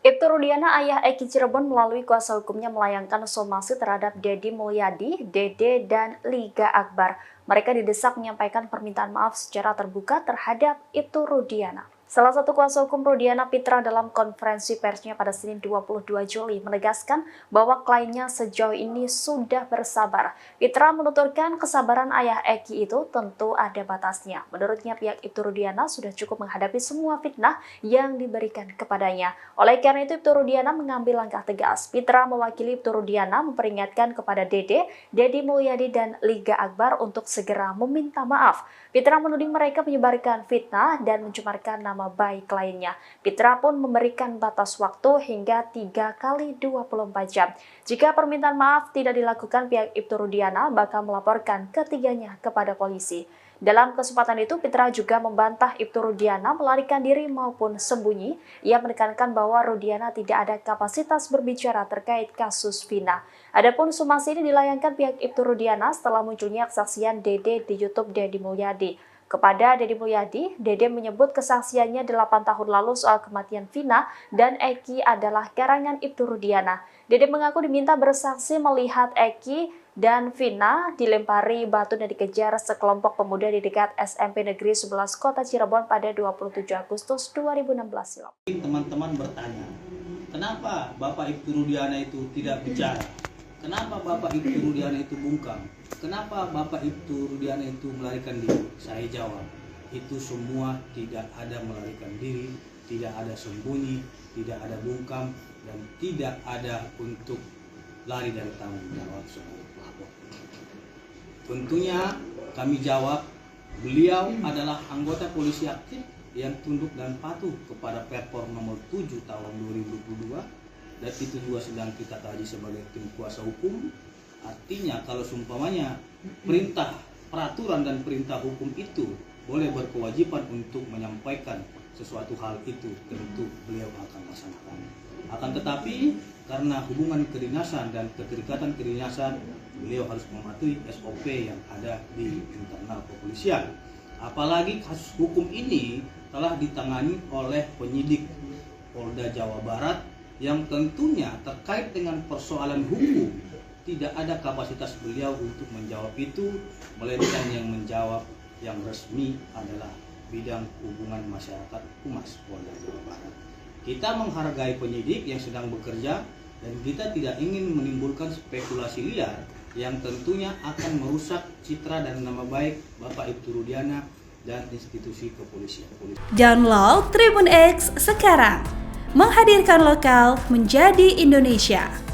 Ibtu Rudiana, ayah Eki Cirebon, melalui kuasa hukumnya melayangkan somasi terhadap Deddy Mulyadi, Dede, dan Liga Akbar. Mereka didesak menyampaikan permintaan maaf secara terbuka terhadap Ibtu Rudiana. Salah satu kuasa hukum Rudiana, Pitra, dalam konferensi persnya pada Senin 22 Juli menegaskan bahwa kliennya sejauh ini sudah bersabar. Pitra menuturkan kesabaran ayah Eki itu tentu ada batasnya. Menurutnya pihak Ibtu Rudiana sudah cukup menghadapi semua fitnah yang diberikan kepadanya. Oleh karena itu Ibtu Rudiana mengambil langkah tegas. Pitra mewakili Ibtu Rudiana memperingatkan kepada Dede, Deddy Mulyadi, dan Liga Akbar untuk segera meminta maaf. Pitra menuding mereka menyebarkan fitnah dan mencemarkan nama baik kliennya. Pitra pun memberikan batas waktu hingga 3 kali 24 jam. Jika permintaan maaf tidak dilakukan, pihak Ibtu Rudiana bakal melaporkan ketiganya kepada polisi. Dalam kesempatan itu, Pitra juga membantah Ibtu Rudiana melarikan diri maupun sembunyi. Ia menekankan bahwa Rudiana tidak ada kapasitas berbicara terkait kasus Vina. Adapun somasi ini dilayangkan pihak Ibtu Rudiana setelah munculnya kesaksian Dede di YouTube Deddy Mulyadi. Kepada Deddy Mulyadi, Dede menyebut kesaksiannya 8 tahun lalu soal kematian Vina dan Eki adalah karangan Ibtu Rudiana. Dede mengaku diminta bersaksi melihat Eki dan Vina dilempari batu dan dikejar sekelompok pemuda di dekat SMP Negeri 11 Kota Cirebon pada 27 Agustus 2016 silam. Teman-teman bertanya, kenapa Bapak Ibtu Rudiana itu tidak bicara? Kenapa Bapak Ibtu Rudiana itu bungkam? Kenapa Bapak Ibtu Rudiana itu melarikan diri? Saya jawab, itu semua tidak ada melarikan diri, tidak ada sembunyi, tidak ada bungkam, dan tidak ada untuk lari dari tanggung jawab sebagai pelapor. Tentunya kami jawab, beliau adalah anggota polisi aktif yang tunduk dan patuh kepada Perpor nomor 7 tahun 2022, dan itu juga sedang kita kaji sebagai tim kuasa hukum. Artinya kalau seumpamanya perintah, peraturan dan perintah hukum itu boleh berkewajiban untuk menyampaikan sesuatu hal itu, tentu beliau akan laksanakan. Akan tetapi karena hubungan kedinasan dan keterikatan kedinasan, beliau harus mematuhi SOP yang ada di internal kepolisian. Apalagi kasus hukum ini telah ditangani oleh penyidik Polda Jawa Barat yang tentunya terkait dengan persoalan hukum tidak ada kapasitas beliau untuk menjawab itu, melainkan yang menjawab yang resmi adalah bidang hubungan masyarakat Humas Polda Jawa Barat. Kita menghargai penyidik yang sedang bekerja dan kita tidak ingin menimbulkan spekulasi liar yang tentunya akan merusak citra dan nama baik Bapak Ibtu Rudiana dan institusi kepolisian. Download Tribun X sekarang, menghadirkan lokal menjadi Indonesia.